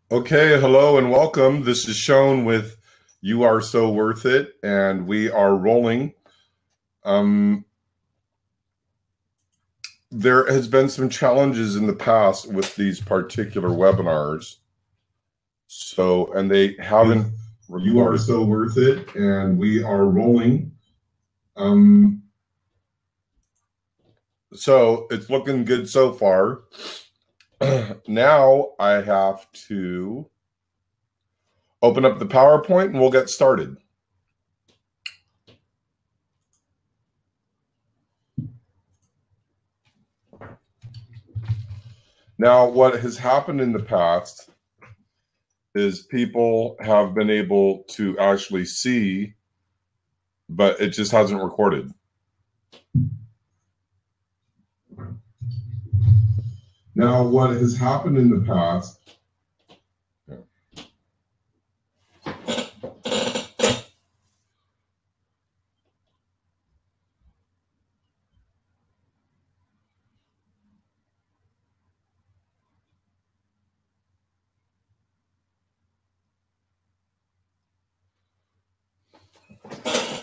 Okay, hello and welcome. This is Sean with You Are So Worth It, and we are rolling. There has been some challenges in the past with these particular webinars. And they haven't. You Are So Worth It, and we are rolling. So it's looking good so far. Now I have to open up the PowerPoint and we'll get started. Now, what has happened in the past is people have been able to actually see, but it just hasn't recorded. Now, what has happened in the past.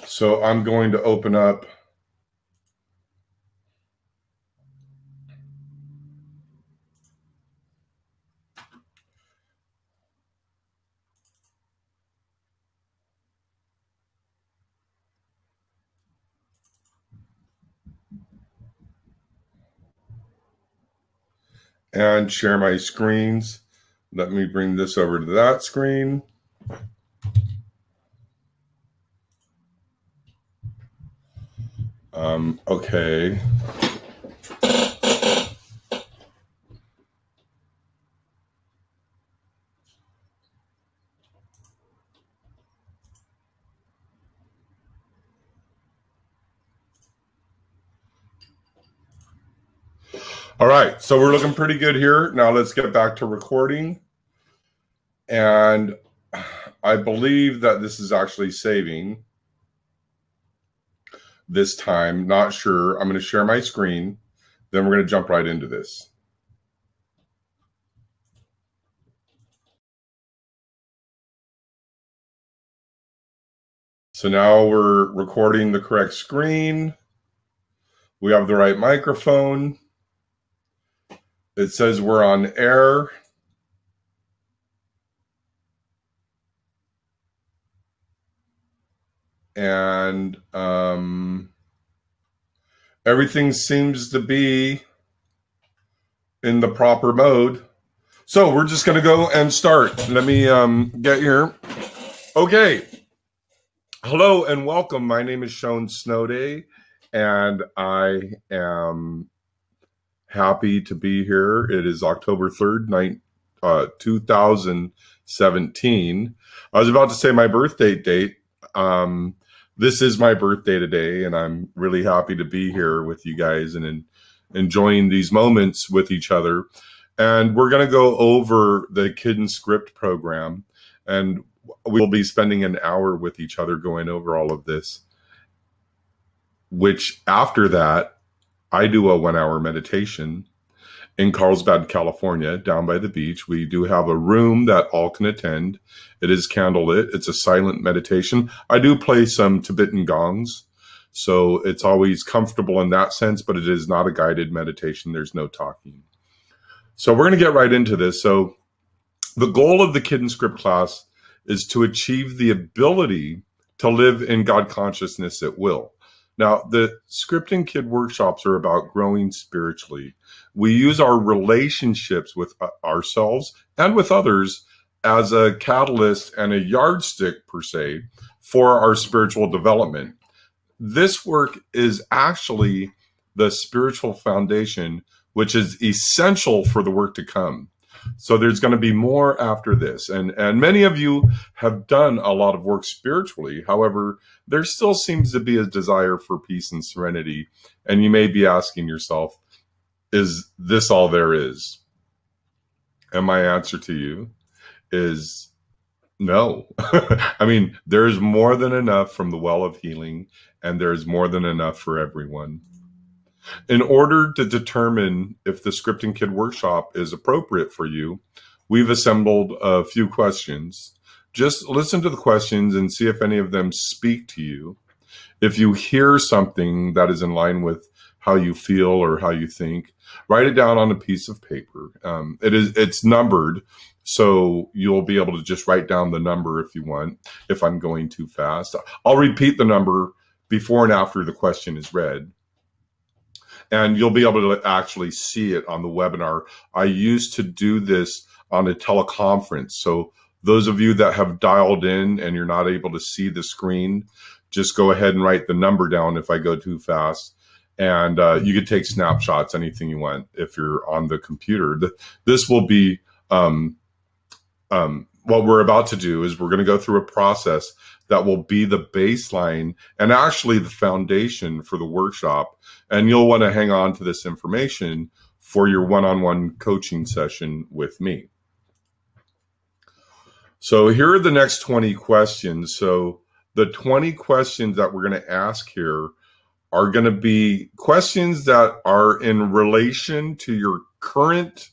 So I'm going to open up. And share my screens. Let me bring this over to that screen. Okay. All right, so we're looking pretty good here. Now let's get back to recording. And I believe that this is actually saving this time. Not sure. I'm going to share my screen. Then we're going to jump right into this. So now we're recording the correct screen. We have the right microphone. It says we're on air. And everything seems to be in the proper mode. So we're just going to go and start. Let me get here. Okay. Hello and welcome. My name is Sean Snowday, and I am happy to be here. It is October 3rd, 2017. I was about to say my birthday date. This is my birthday today, and I'm really happy to be here with you guys and enjoying these moments with each other. And we're going to go over the Kid and Script program, and we'll be spending an hour with each other going over all of this, which after that, I do a 1-hour meditation in Carlsbad, California, down by the beach. We do have a room that all can attend. It is candlelit. It's a silent meditation. I do play some Tibetan gongs, so it's always comfortable in that sense, but it is not a guided meditation. There's no talking. So we're going to get right into this. So the goal of the Kid and Script class is to achieve the ability to live in God consciousness at will. Now, the Script and Kid workshops are about growing spiritually. We use our relationships with ourselves and with others as a catalyst and a yardstick, per se, for our spiritual development. This work is actually the spiritual foundation, which is essential for the work to come. So there's going to be more after this. And many of you have done a lot of work spiritually. However, there still seems to be a desire for peace and serenity. And you may be asking yourself, is this all there is? And my answer to you is no. I mean, there's more than enough from the well of healing, and there's more than enough for everyone. In order to determine if the Script and Kid workshop is appropriate for you, we've assembled a few questions. Just listen to the questions and see if any of them speak to you. If you hear something that is in line with how you feel or how you think, write it down on a piece of paper. It's numbered, so you'll be able to just write down the number if you want. If I'm going too fast, I'll repeat the number before and after the question is read. And you'll be able to actually see it on the webinar. I used to do this on a teleconference. So those of you that have dialed in and you're not able to see the screen, just go ahead and write the number down if I go too fast. And you could take snapshots, anything you want if you're on the computer. This will be, what we're about to do is we're going to go through a process that will be the baseline and actually the foundation for the workshop. And you'll want to hang on to this information for your one-on-one coaching session with me. So here are the next 20 questions. So the 20 questions that we're going to ask here are going to be questions that are in relation to your current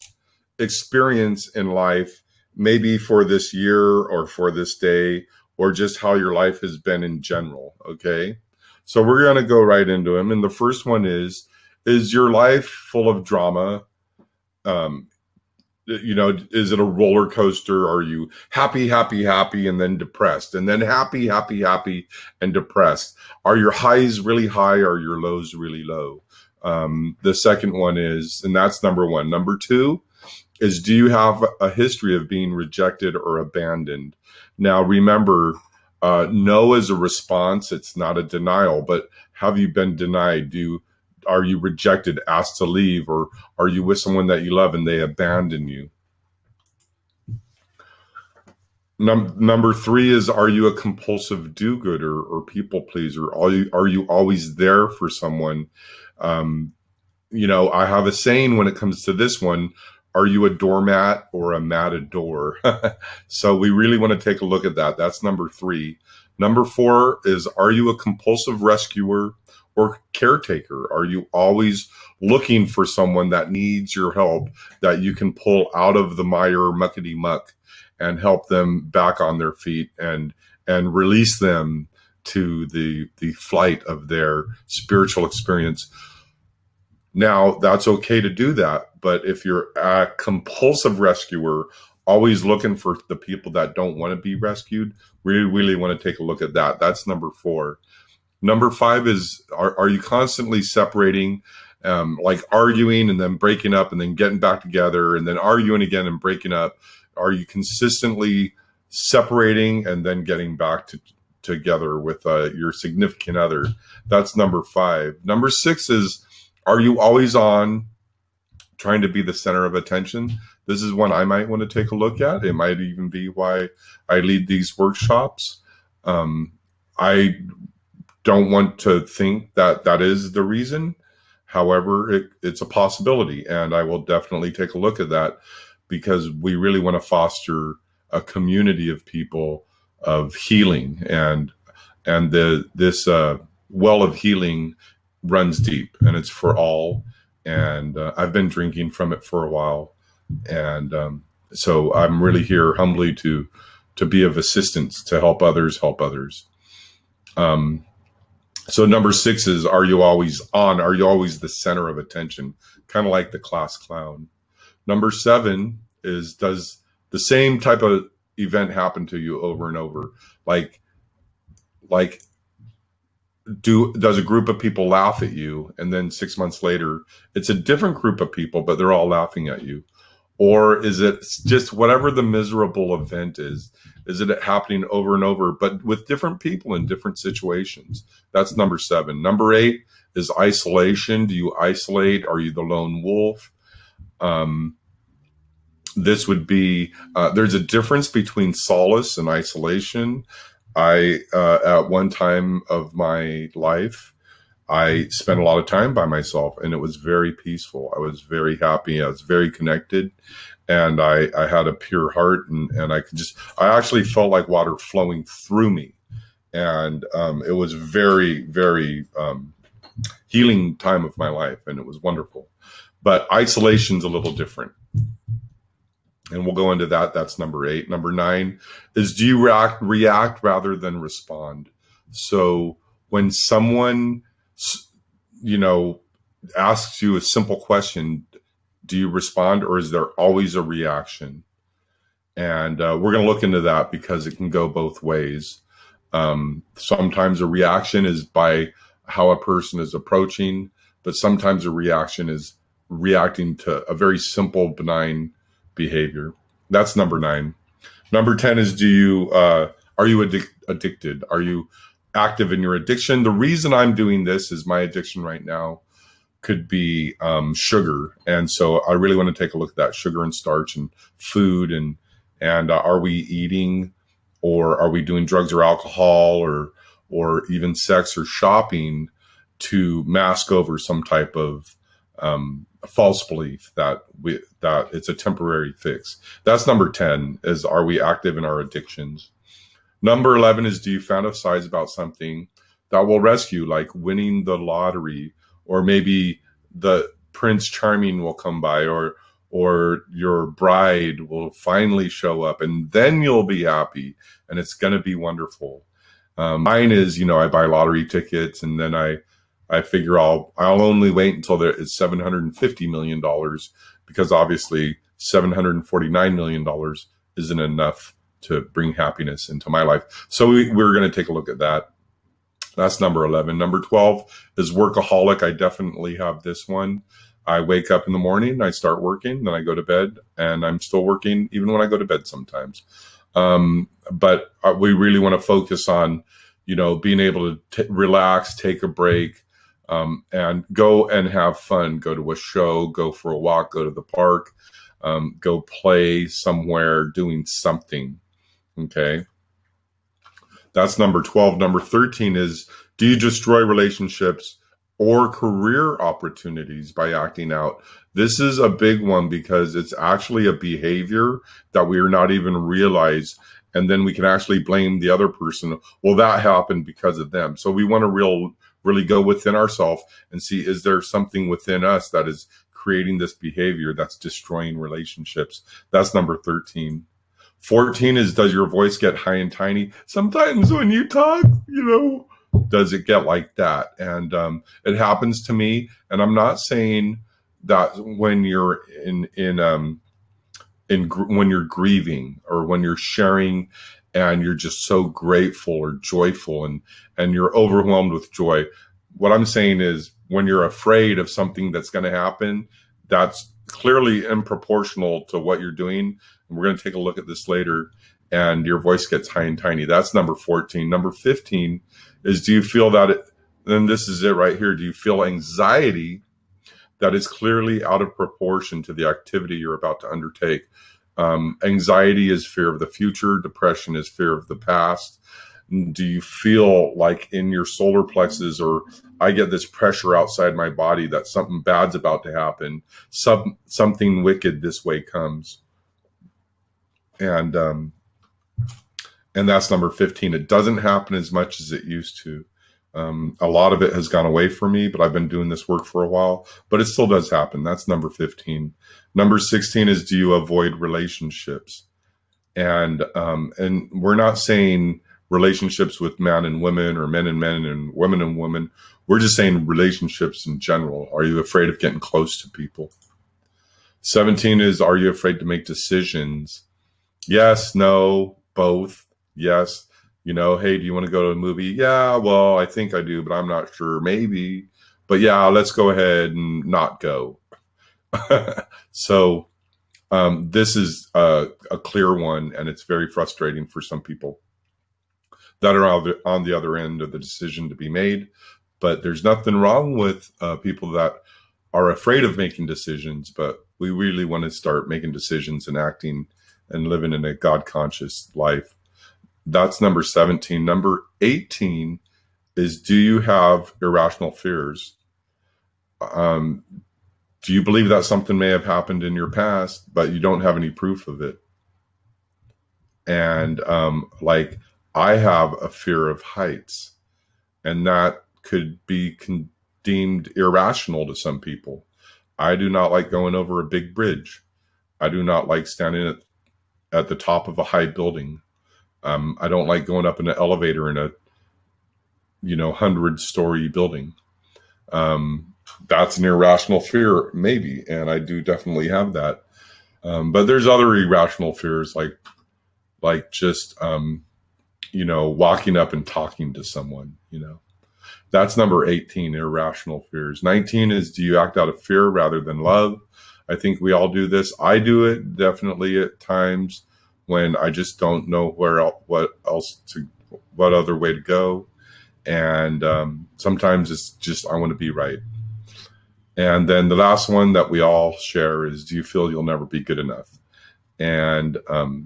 experience in life, maybe for this year or for this day, or just how your life has been in general, okay? So we're going to go right into them. And the first one is your life full of drama? You know, is it a roller coaster? Are you happy, happy, happy, and then depressed, and then happy, happy, happy, and depressed? Are your highs really high? Or your lows really low? The second one is, and that's number one. Number two is, do you have a history of being rejected or abandoned? Now, remember, no is a response. It's not a denial, but have you been denied? Are you rejected, asked to leave, or are you with someone that you love and they abandon you? Number three is, are you a compulsive do-gooder or people pleaser? Are you always there for someone? You know, I have a saying when it comes to this one: are you a doormat or a matador? So we really want to take a look at that. That's number three. Number four is, are you a compulsive rescuer or caretaker? Are you always looking for someone that needs your help, that you can pull out of the mire, muckety muck, and help them back on their feet and release them to the flight of their spiritual experience? Now, that's okay to do that, but if you're a compulsive rescuer, always looking for the people that don't want to be rescued, we really want to take a look at that. That's number four. Number five is, are you constantly separating, like arguing and then breaking up and then getting back together and then arguing again and breaking up? Are you consistently separating and then getting back together with your significant other? That's number five. Number six is, are you always on, trying to be the center of attention? This is one I might want to take a look at. It might even be why I lead these workshops. I don't want to think that that is the reason. However, it's a possibility, and I will definitely take a look at that, because we really want to foster a community of people of healing, and this well of healing runs deep, and it's for all. And I've been drinking from it for a while, and so I'm really here humbly to be of assistance, to help others. So number six is, are you always on? Are you always the center of attention? Kind of like the class clown. Number seven is, does the same type of event happen to you over and over? Like does a group of people laugh at you, and then 6 months later, it's a different group of people, but they're all laughing at you? Or is it just whatever the miserable event is it happening over and over, but with different people in different situations? That's number seven. Number eight is isolation. Do you isolate? Are you the lone wolf? This would be, there's a difference between solace and isolation. At one time of my life, I spent a lot of time by myself, and it was very peaceful. I was very happy. I was very connected, and I had a pure heart, and I actually felt like water flowing through me. And it was very, very healing time of my life, and it was wonderful. But isolation's a little different. And we'll go into that. That's number 8. Number 9 is, do you react rather than respond? So when someone, you know, asks you a simple question, do you respond, or is there always a reaction? And we're going to look into that because it can go both ways. Sometimes a reaction is by how a person is approaching, but sometimes a reaction is reacting to a very simple, benign behavior. That's number 9. Number 10 is, are you addicted? Are you active in your addiction? The reason I'm doing this is my addiction right now could be sugar. And so I really want to take a look at that, sugar and starch and food, and are we eating, or are we doing drugs or alcohol, or even sex or shopping to mask over some type of false belief that it's a temporary fix? That's number 10, is, are we active in our addictions? Number 11 is, do you fantasize about something that will rescue, like winning the lottery, or maybe the Prince Charming will come by, or your bride will finally show up, and then you'll be happy and it's going to be wonderful. Mine is, I buy lottery tickets, and then I figure I'll only wait until it's $750 million, because obviously $749 million isn't enough to bring happiness into my life. So we're going to take a look at that. That's number 11. Number 12 is workaholic. I definitely have this one. I wake up in the morning, I start working, then I go to bed, and I'm still working even when I go to bed sometimes. But we really want to focus on, being able to relax, take a break, and go and have fun. Go to a show, go for a walk, go to the park, go play somewhere, doing something. Okay. That's number 12. Number 13 is, do you destroy relationships or career opportunities by acting out? This is a big one, because it's actually a behavior that we are not even realize. And then we can actually blame the other person. Well, that happened because of them. So we want to really go within ourselves and see, is there something within us that is creating this behavior that's destroying relationships? That's number 13. 14 is, does your voice get high and tiny? Sometimes when you talk, does it get like that? And it happens to me. And I'm not saying that when you're when you're grieving, or when you're sharing and you're just so grateful or joyful and you're overwhelmed with joy. What I'm saying is, when you're afraid of something that's going to happen, that's clearly improportional to what you're doing. And we're going to take a look at this later. And your voice gets high and tiny. That's number 14. Number 15 is, do you feel that then this is it right here. Do you feel anxiety that is clearly out of proportion to the activity you're about to undertake? Anxiety is fear of the future. Depression is fear of the past. Do you feel like in your solar plexus, or I get this pressure outside my body that something bad's about to happen, something wicked this way comes? And that's number 15. It doesn't happen as much as it used to. A lot of it has gone away from me, but I've been doing this work for a while, but it still does happen. That's number 15. Number 16 is, do you avoid relationships? And we're not saying relationships with men and women, or men and men and women. We're just saying relationships in general. Are you afraid of getting close to people? 17 is, are you afraid to make decisions? Yes, no, both. Yes. Hey, do you want to go to a movie? Yeah, well, I think I do, but I'm not sure. Maybe. But yeah, let's go ahead and not go. So this is a clear one, and it's very frustrating for some people that are on the other end of the decision to be made. But there's nothing wrong with people that are afraid of making decisions, but we really want to start making decisions and acting and living in a God-conscious life. That's number 17. Number 18 is, do you have irrational fears? Do you believe that something may have happened in your past, but you don't have any proof of it? And like, I have a fear of heights, and that could be deemed irrational to some people. I do not like going over a big bridge. I do not like standing at the top of a high building. I don't like going up in an elevator in a 100-story building. That's an irrational fear, maybe, and I do definitely have that. But there's other irrational fears, like just walking up and talking to someone. That's number 18, irrational fears. 19 is, do you act out of fear rather than love? I think we all do this. I do it definitely at times when I just don't know what other way to go. And sometimes it's just, I want to be right. And then the last one that we all share is, do you feel you'll never be good enough? And we're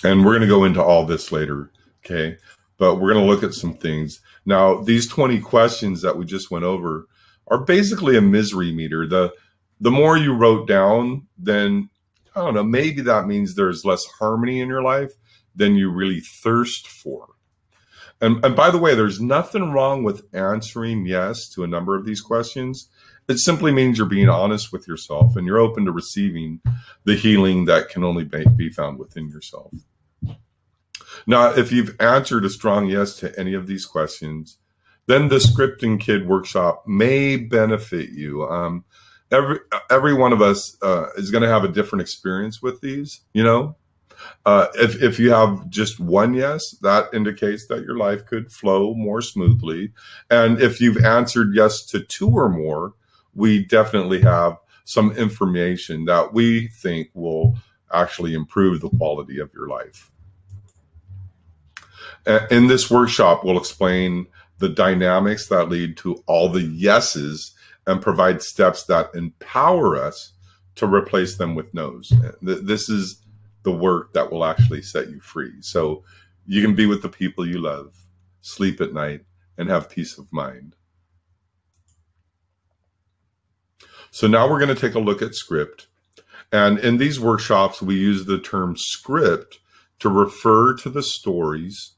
going to go into all this later, okay? But we're going to look at some things. Now, these 20 questions that we just went over are basically a misery meter. The more you wrote down, then, I don't know, maybe that means there's less harmony in your life than you really thirst for. And by the way, there's nothing wrong with answering yes to a number of these questions. It simply means you're being honest with yourself and you're open to receiving the healing that can only be found within yourself. Now, if you've answered a strong yes to any of these questions, then the Scripting Kid workshop may benefit you. Every one of us is going to have a different experience with these, If you have just one yes, that indicates that your life could flow more smoothly. And if you've answered yes to 2 or more, we definitely have some information that we think will actually improve the quality of your life. In this workshop, we'll explain the dynamics that lead to all the yeses and provide steps that empower us to replace them with no's. This is the work that will actually set you free. So you can be with the people you love, sleep at night, and have peace of mind. So now we're going to take a look at script. And in these workshops, we use the term script to refer to the stories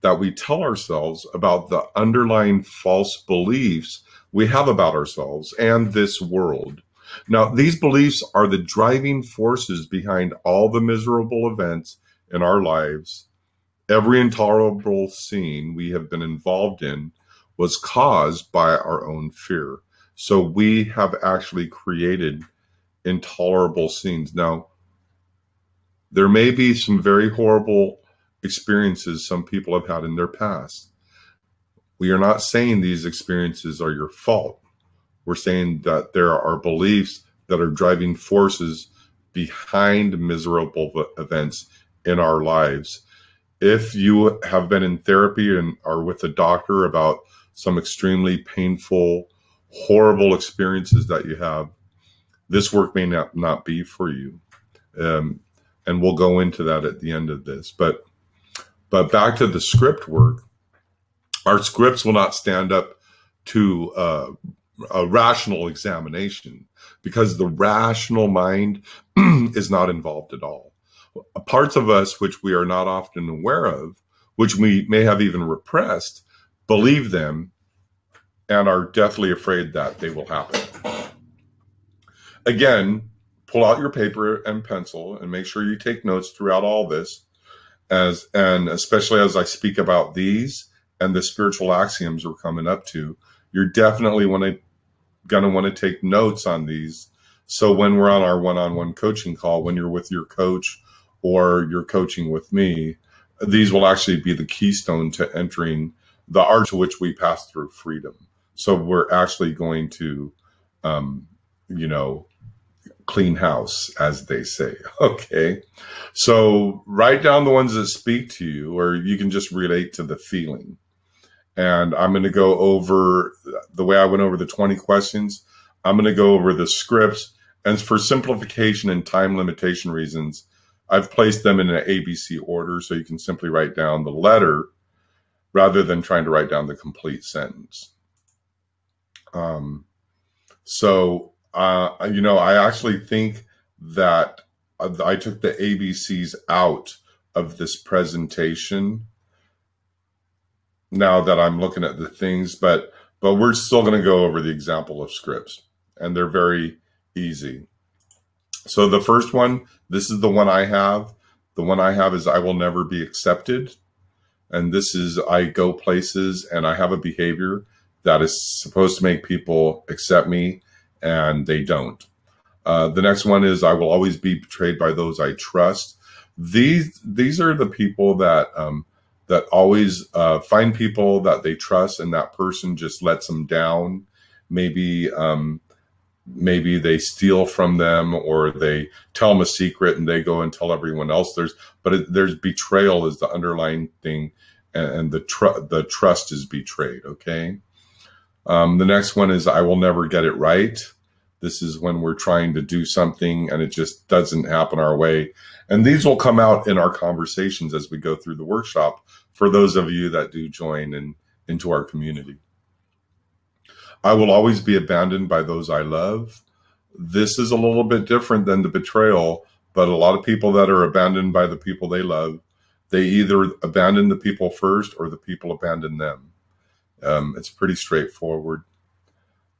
that we tell ourselves about the underlying false beliefs we have about ourselves and this world. Now, these beliefs are the driving forces behind all the miserable events in our lives. Every intolerable scene we have been involved in was caused by our own fear. So we have actually created intolerable scenes. Now, there may be some very horrible experiences some people have had in their past. We are not saying these experiences are your fault. We're saying that there are beliefs that are driving forces behind miserable events in our lives. If you have been in therapy and are with a doctor about some extremely painful, horrible experiences that you have, this work may not be for you. And we'll go into that at the end of this. But back to the script work, our scripts will not stand up to a rational examination because the rational mind is not involved at all. Parts of us which we are not often aware of, which we may have even repressed, believe them and are deathly afraid that they will happen. Again, pull out your paper and pencil and make sure you take notes throughout all this, and especially as I speak about these and the spiritual axioms we're coming up to. You're definitely going to want to take notes on these. So when we're on our one-on-one coaching call, when you're with your coach or you're coaching with me, these will actually be the keystone to entering the arch to which we pass through freedom. So we're actually going to, clean house, as they say. Okay. So write down the ones that speak to you, or you can just relate to the feeling. And I'm going to go over the way I went over the 20 questions. I'm going to go over the scripts. And for simplification and time limitation reasons, I've placed them in an ABC order so you can simply write down the letter rather than trying to write down the complete sentence. I actually think that I took the ABCs out of this presentation now that I'm looking at the things, but we're still going to go over the example of scripts, and they're very easy. So the first one, this is the one I have. The one I have is I will never be accepted. And this is I go places and I have a behavior that is supposed to make people accept me, and they don't. The next one is I will always be betrayed by those I trust. These are the people that that always find people that they trust, and that person just lets them down. Maybe maybe they steal from them, or they tell them a secret and they go and tell everyone else. There's betrayal is the underlying thing, and the trust is betrayed. Okay. The next one is I will never get it right. This is when we're trying to do something and it just doesn't happen our way. And these will come out in our conversations as we go through the workshop for those of you that do join into our community. I will always be abandoned by those I love. This is a little bit different than the betrayal, but a lot of people that are abandoned by the people they love, they either abandon the people first or the people abandon them. It's pretty straightforward.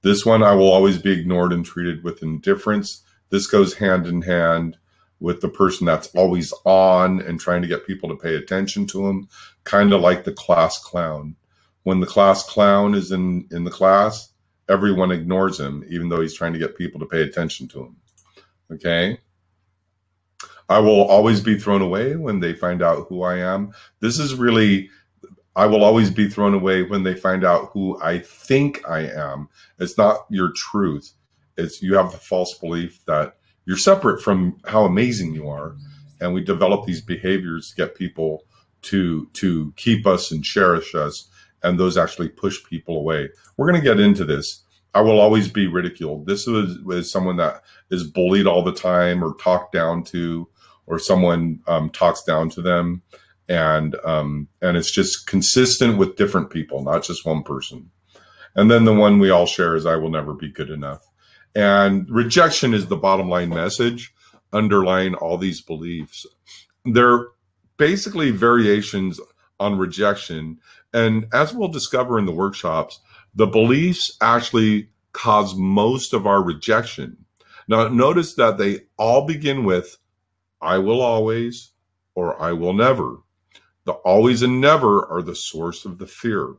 This one, I will always be ignored and treated with indifference. This goes hand in hand with the person that's always on and trying to get people to pay attention to them, kind of like the class clown. When the class clown is in the class, everyone ignores him, even though he's trying to get people to pay attention to him. Okay? I will always be thrown away when they find out who I am. This is really, I will always be thrown away when they find out who I think I am. It's not your truth. It's you have the false belief that you're separate from how amazing you are. And we develop these behaviors to get people to keep us and cherish us. And those actually push people away. We're going to get into this. I will always be ridiculed. This is someone that is bullied all the time or talked down to, or someone talks down to them. And it's just consistent with different people, not just one person. And then the one we all share is I will never be good enough. And rejection is the bottom line message underlying all these beliefs. They're basically variations on rejection. And as we'll discover in the workshops, the beliefs actually cause most of our rejection. Now, notice that they all begin with I will always or I will never. The always and never are the source of the fear.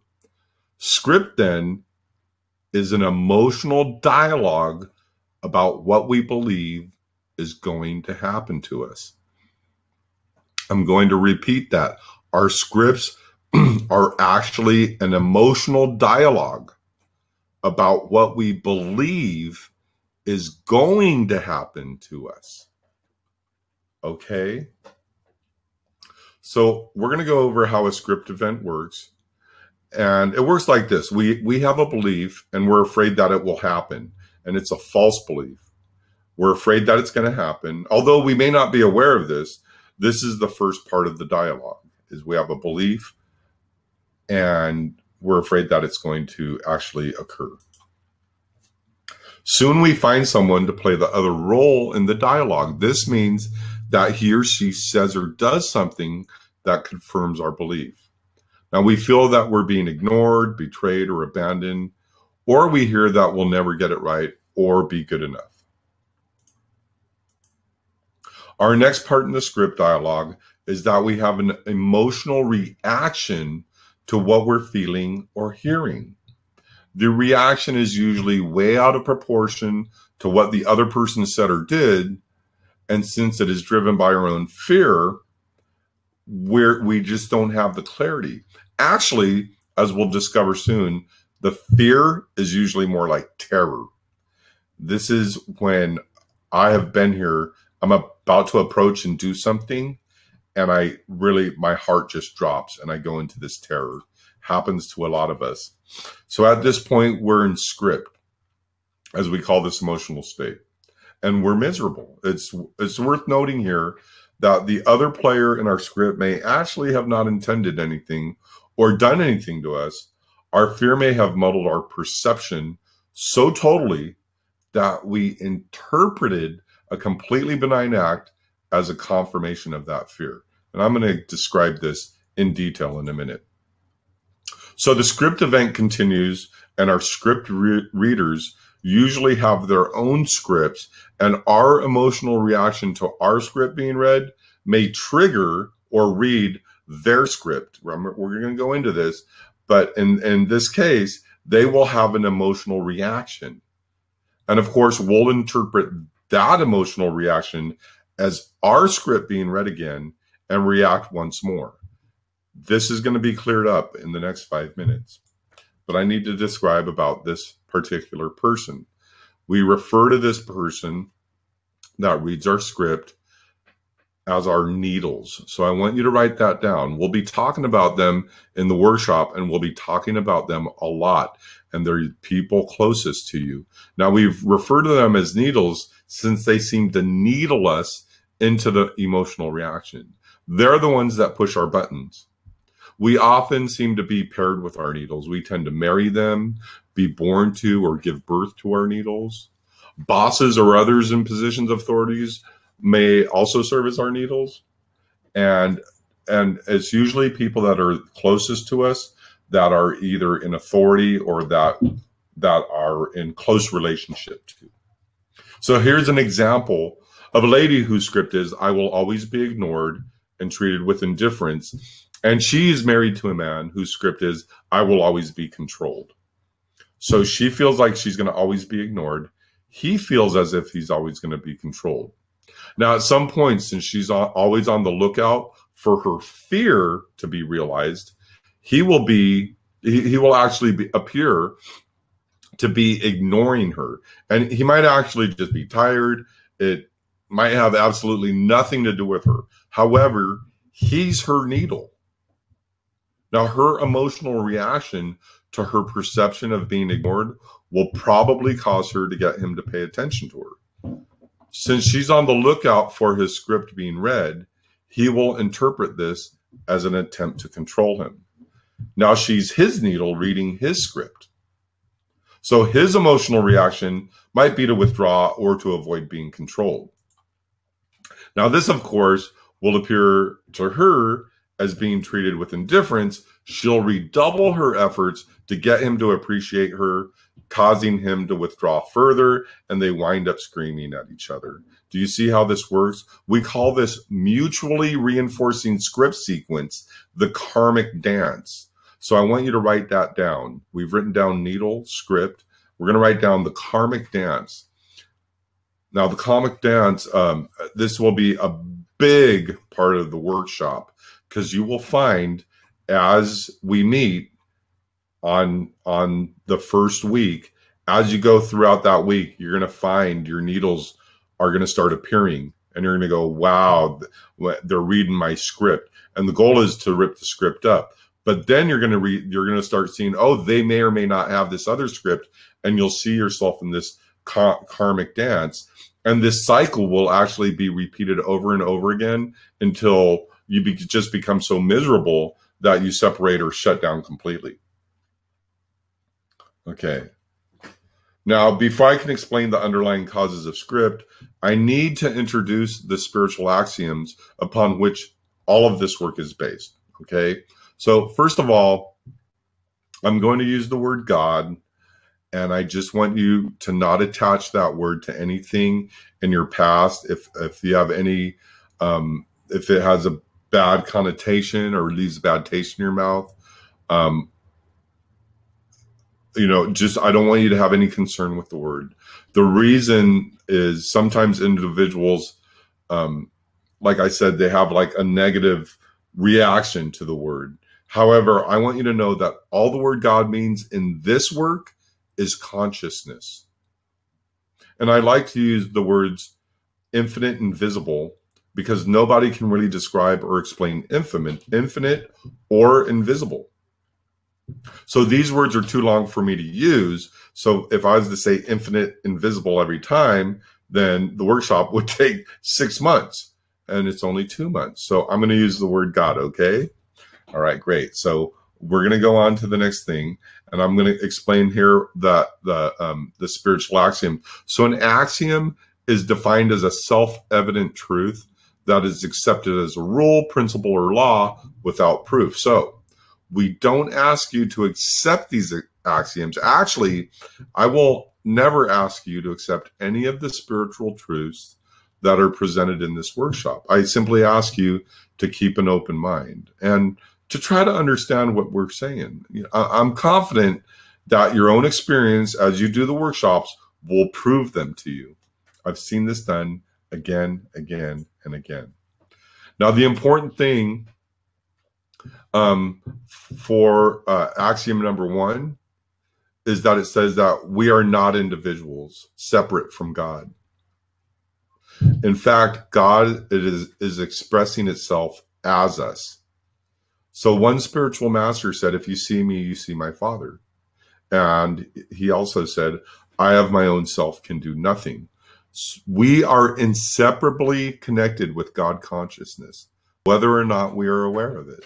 Script then is an emotional dialogue about what we believe is going to happen to us. I'm going to repeat that. Our scripts are actually an emotional dialogue about what we believe is going to happen to us. Okay? So we're going to go over how a script event works. And it works like this. We have a belief and we're afraid that it will happen. And it's a false belief. We're afraid that it's going to happen. Although we may not be aware of this, this is the first part of the dialogue, is we have a belief and we're afraid that it's going to actually occur. Soon we find someone to play the other role in the dialogue. This means that he or she says or does something that confirms our belief. Now we feel that we're being ignored, betrayed, or abandoned, or we hear that we'll never get it right or be good enough. Our next part in the script dialogue is that we have an emotional reaction to what we're feeling or hearing. The reaction is usually way out of proportion to what the other person said or did. And since it is driven by our own fear, we just don't have the clarity. Actually, as we'll discover soon, the fear is usually more like terror. This is when I have been here, I'm about to approach and do something, and my heart just drops and I go into this terror. Happens to a lot of us. So at this point, we're in script, as we call this emotional state, and we're miserable. It's worth noting here that the other player in our script may actually have not intended anything or done anything to us. Our fear may have muddled our perception so totally that we interpreted a completely benign act as a confirmation of that fear. And I'm going to describe this in detail in a minute. So the script event continues, and our script readers usually have their own scripts, and our emotional reaction to our script being read may trigger or read their script. Remember, we're going to go into this, but in this case, they will have an emotional reaction. And of course, we'll interpret that emotional reaction as our script being read again and react once more. This is going to be cleared up in the next 5 minutes, but I need to describe about this particular person. We refer to this person that reads our script as our needles. So I want you to write that down. We'll be talking about them in the workshop, and we'll be talking about them a lot, and they're people closest to you. Now, we've referred to them as needles since they seem to needle us into the emotional reaction. They're the ones that push our buttons. We often seem to be paired with our needles. We tend to marry them, be born to, or give birth to our needles. Bosses or others in positions of authorities may also serve as our needles. And it's usually people that are closest to us that are either in authority or that are in close relationship to. So here's an example of a lady whose script is, I will always be ignored and treated with indifference. And she is married to a man whose script is, I will always be controlled. So she feels like she's going to always be ignored. He feels as if he's always going to be controlled. Now, at some point, since she's always on the lookout for her fear to be realized, he will actually appear to be ignoring her. And he might actually just be tired. It might have absolutely nothing to do with her. However, he's her needle. Now, her emotional reaction to her perception of being ignored will probably cause her to get him to pay attention to her. Since she's on the lookout for his script being read, he will interpret this as an attempt to control him. Now she's his needle reading his script. So his emotional reaction might be to withdraw or to avoid being controlled. Now this, of course, will appear to her as being treated with indifference. She'll redouble her efforts to get him to appreciate her, causing him to withdraw further, and they wind up screaming at each other. Do you see how this works? We call this mutually reinforcing script sequence the karmic dance. So I want you to write that down. We've written down needle, script. We're going to write down the karmic dance. Now, the karmic dance, this will be a big part of the workshop, because you will find as we meet on the first week, as you go throughout that week, you're going to find your needles are going to start appearing, and you're going to go, wow, they're reading my script. And the goal is to rip the script up. But then you're going to start seeing, oh, they may or may not have this other script, and you'll see yourself in this karmic dance. And this cycle will actually be repeated over and over again until you just become so miserable that you separate or shut down completely. Okay. Now, before I can explain the underlying causes of script, I need to introduce the spiritual axioms upon which all of this work is based. Okay. So first of all, I'm going to use the word God, and I just want you to not attach that word to anything in your past. If you have any, if it has a bad connotation or leaves a bad taste in your mouth, I don't want you to have any concern with the word. The reason is sometimes individuals, like I said, they have like a negative reaction to the word. However, I want you to know that all the word God means in this work is consciousness. And I like to use the words infinite and visible, because nobody can really describe or explain infinite or invisible. So these words are too long for me to use. So if I was to say infinite, invisible every time, then the workshop would take 6 months, and it's only 2 months. So I'm going to use the word God, okay? All right, great. So we're going to go on to the next thing, and I'm going to explain here the spiritual axiom. So an axiom is defined as a self-evident truth that is accepted as a rule, principle, or law without proof. So we don't ask you to accept these axioms. Actually, I will never ask you to accept any of the spiritual truths that are presented in this workshop. I simply ask you to keep an open mind and to try to understand what we're saying. I'm confident that your own experience as you do the workshops will prove them to you. I've seen this done again, again, and again. Now, the important thing for axiom number 1 is that it says that we are not individuals separate from God. In fact, God is expressing itself as us. So one spiritual master said, if you see me, you see my Father. And he also said, I of my own self can do nothing. We are inseparably connected with God consciousness, whether or not we are aware of it.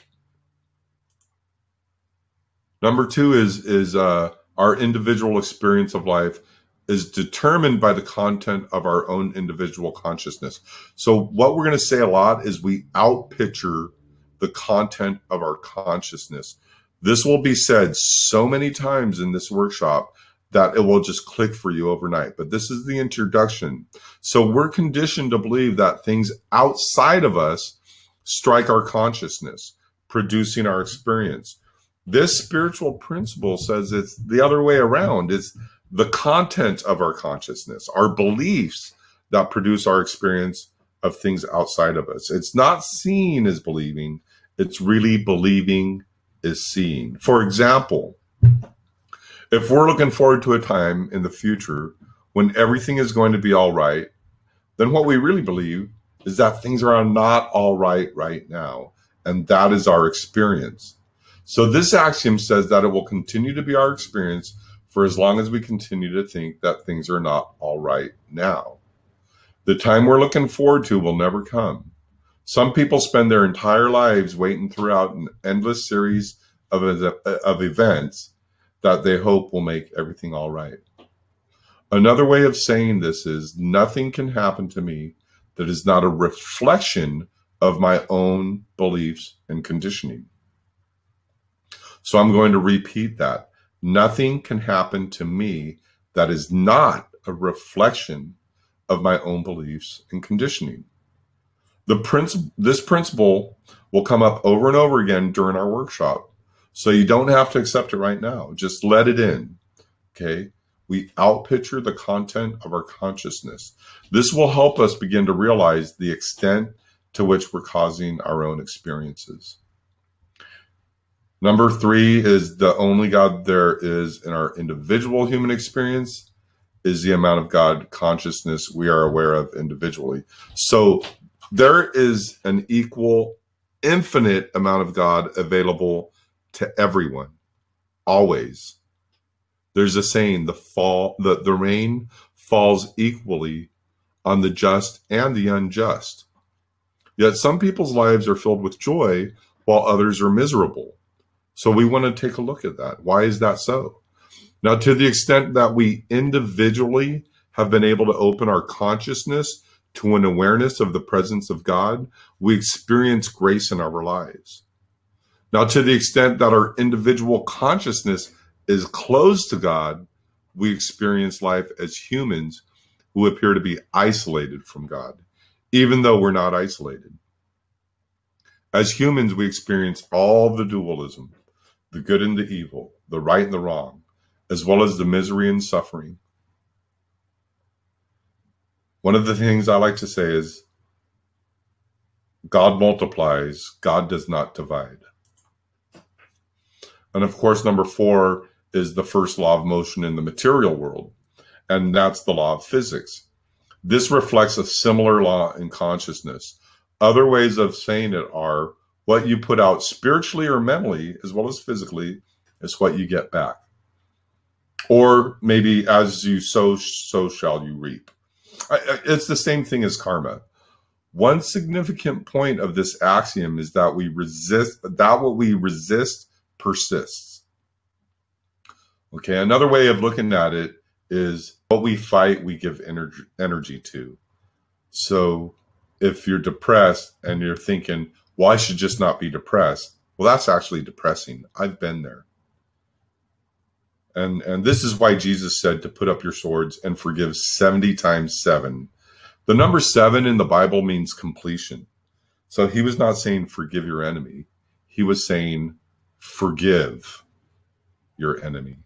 Number 2 is our individual experience of life is determined by the content of our own individual consciousness. So what we're going to say a lot is we outpicture the content of our consciousness. This will be said so many times in this workshop that it will just click for you overnight. But this is the introduction. So we're conditioned to believe that things outside of us strike our consciousness, producing our experience. This spiritual principle says it's the other way around. It's the content of our consciousness, our beliefs that produce our experience of things outside of us. It's not seeing as believing. It's really believing is seeing. For example, if we're looking forward to a time in the future when everything is going to be all right, then what we really believe is that things are not all right right now. And that is our experience. So this axiom says that it will continue to be our experience for as long as we continue to think that things are not all right now. The time we're looking forward to will never come. Some people spend their entire lives waiting throughout an endless series of events that they hope will make everything all right. Another way of saying this is nothing can happen to me that is not a reflection of my own beliefs and conditioning. So I'm going to repeat that. Nothing can happen to me that is not a reflection of my own beliefs and conditioning. This principle will come up over and over again during our workshop. So you don't have to accept it right now. Just let it in. Okay? We outpicture the content of our consciousness. This will help us begin to realize the extent to which we're causing our own experiences. Number 3 is the only God there is in our individual human experience is the amount of God consciousness we are aware of individually. So there is an equal, infinite amount of God available to everyone, always. There's a saying, the rain falls equally on the just and the unjust. Yet some people's lives are filled with joy while others are miserable. So we want to take a look at that. Why is that so? Now, to the extent that we individually have been able to open our consciousness to an awareness of the presence of God, we experience grace in our lives. Now, to the extent that our individual consciousness is closed to God, we experience life as humans who appear to be isolated from God, even though we're not isolated. As humans, we experience all the dualism, the good and the evil, the right and the wrong, as well as the misery and suffering. One of the things I like to say is, God multiplies, God does not divide. And of course, number 4 is the first law of motion in the material world, and that's the law of physics. This reflects a similar law in consciousness. Other ways of saying it are, what you put out spiritually or mentally, as well as physically, is what you get back. Or maybe as you sow, so shall you reap. It's the same thing as karma. One significant point of this axiom is that what we resist persists. Okay, another way of looking at it is what we fight, we give energy to. So if you're depressed and you're thinking, well, I should just not be depressed. Well, that's actually depressing. I've been there. And this is why Jesus said to put up your swords and forgive 70 times 7. The number 7 in the Bible means completion. So he was not saying forgive your enemy. He was saying forgive your enemy.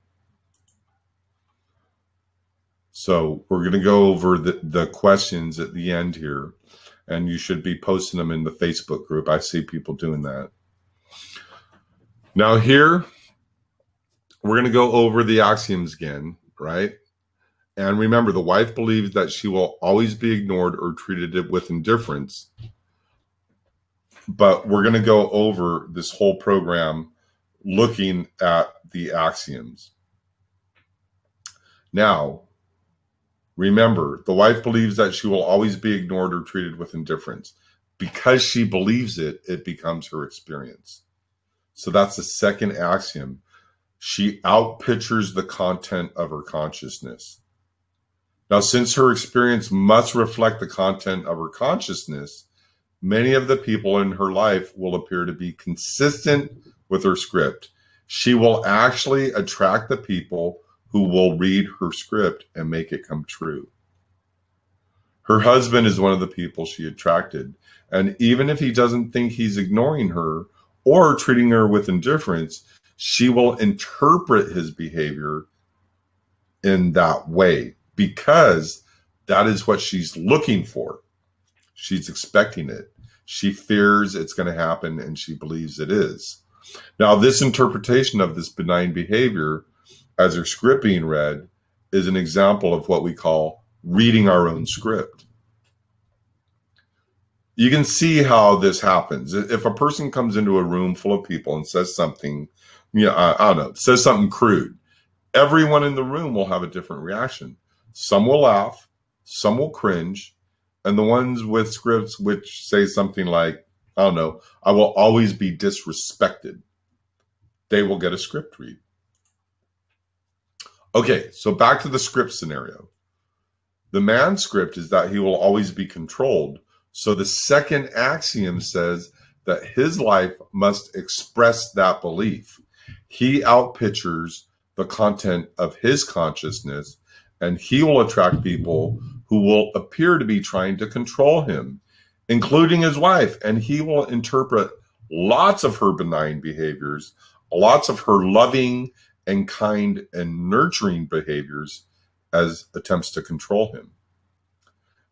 So we're going to go over the questions at the end here, and you should be posting them in the Facebook group. I see people doing that. Now here, we're going to go over the axioms again, right? And remember, the wife believes that she will always be ignored or treated with indifference. But we're going to go over this whole program looking at the axioms. Now, remember, the wife believes that she will always be ignored or treated with indifference. Because she believes it, it becomes her experience. So that's the second axiom. She outpictures the content of her consciousness. Now, since her experience must reflect the content of her consciousness, many of the people in her life will appear to be consistent with her script. She will actually attract the people who will read her script and make it come true. Her husband is one of the people she attracted. And even if he doesn't think he's ignoring her or treating her with indifference, she will interpret his behavior in that way because that is what she's looking for. She's expecting it. She fears it's going to happen, and she believes it is. Now, this interpretation of this benign behavior as her script being read is an example of what we call reading our own script. You can see how this happens. If a person comes into a room full of people and says something, I don't know, says something crude, everyone in the room will have a different reaction. Some will laugh, some will cringe, and the ones with scripts which say something like, I don't know, I will always be disrespected, they will get a script read. Okay, so back to the script scenario. The man's script is that he will always be controlled. So the second axiom says that his life must express that belief. He outpictures the content of his consciousness, and he will attract people who will appear to be trying to control him, including his wife. And he will interpret lots of her benign behaviors, lots of her loving and kind and nurturing behaviors as attempts to control him.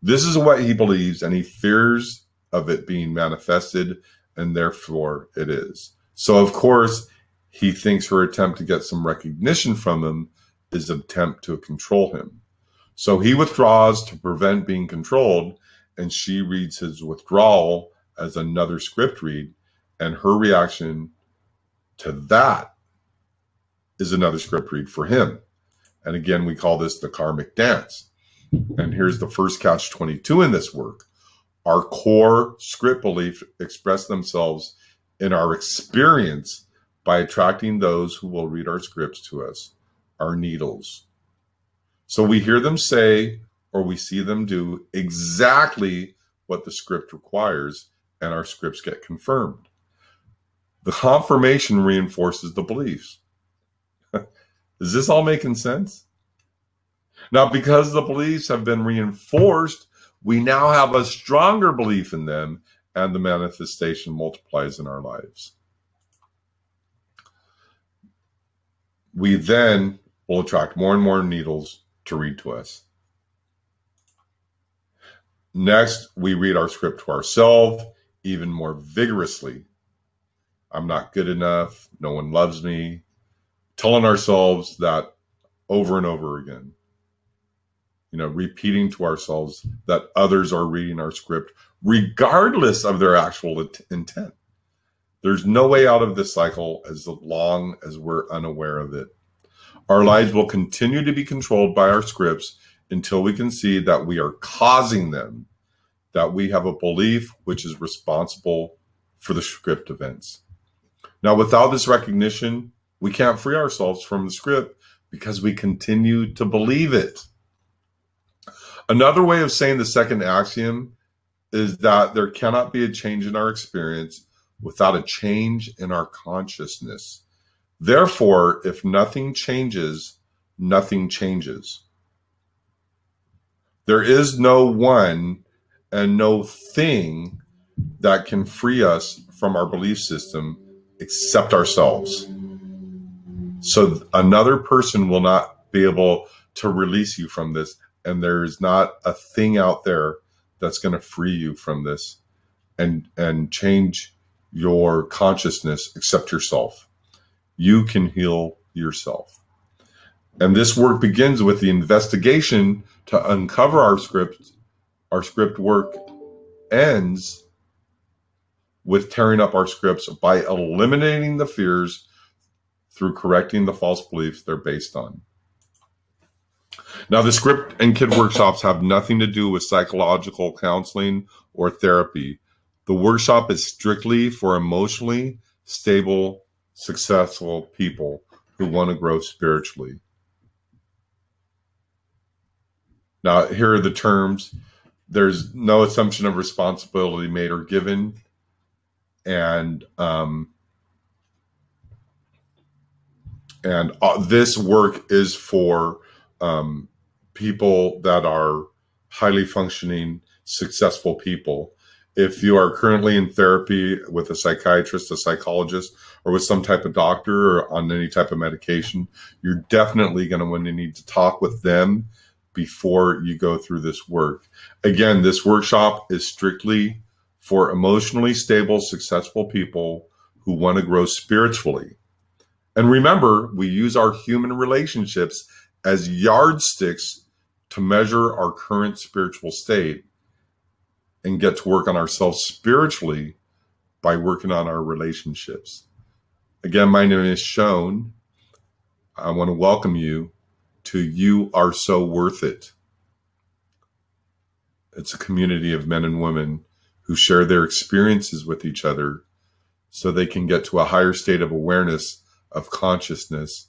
This is what he believes, and he fears of it being manifested, and therefore it is. So, of course, he thinks her attempt to get some recognition from him is an attempt to control him. So he withdraws to prevent being controlled, and she reads his withdrawal as another script read, and her reaction to that is another script read for him. And again, we call this the karmic dance. And here's the first catch-22 in this work. Our core script beliefs express themselves in our experience by attracting those who will read our scripts to us, our needles. So we hear them say, or we see them do exactly what the script requires, and our scripts get confirmed. The confirmation reinforces the beliefs. Is this all making sense? Now, because the beliefs have been reinforced, we now have a stronger belief in them, and the manifestation multiplies in our lives. We then will attract more and more needles to read to us. Next, we read our script to ourselves even more vigorously. I'm not good enough. No one loves me. Telling ourselves that over and over again. Repeating to ourselves that others are reading our script regardless of their actual intent. There's no way out of this cycle as long as we're unaware of it. Our lives will continue to be controlled by our scripts until we can see that we are causing them, that we have a belief which is responsible for the script events. Now, without this recognition, we can't free ourselves from the script because we continue to believe it. Another way of saying the second axiom is that there cannot be a change in our experience without a change in our consciousness. Therefore, if nothing changes, nothing changes. There is no one and no thing that can free us from our belief system except ourselves. So another person will not be able to release you from this, and there's not a thing out there that's going to free you from this and change your consciousness except yourself. You can heal yourself. And this work begins with the investigation to uncover our script. Our script work ends with tearing up our scripts by eliminating the fears through correcting the false beliefs they're based on. Now, the script and kid workshops have nothing to do with psychological counseling or therapy. The workshop is strictly for emotionally stable, successful people who want to grow spiritually. Now, here are the terms. There's no assumption of responsibility made or given. And this work is for people that are highly functioning, successful people. If you are currently in therapy with a psychiatrist, a psychologist, or with some type of doctor or on any type of medication, you're definitely going to want to need to talk with them before you go through this work. Again, this workshop is strictly for emotionally stable, successful people who want to grow spiritually. And remember, we use our human relationships as yardsticks to measure our current spiritual state and get to work on ourselves spiritually by working on our relationships. Again, my name is Shone. I want to welcome you to You Are So Worth It. It's a community of men and women who share their experiences with each other so they can get to a higher state of awareness, of consciousness,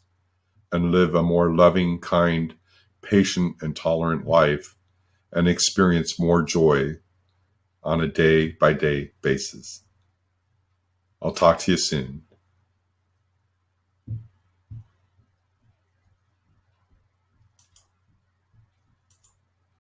and live a more loving, kind, patient, and tolerant life and experience more joy on a day-by-day basis. I'll talk to you soon.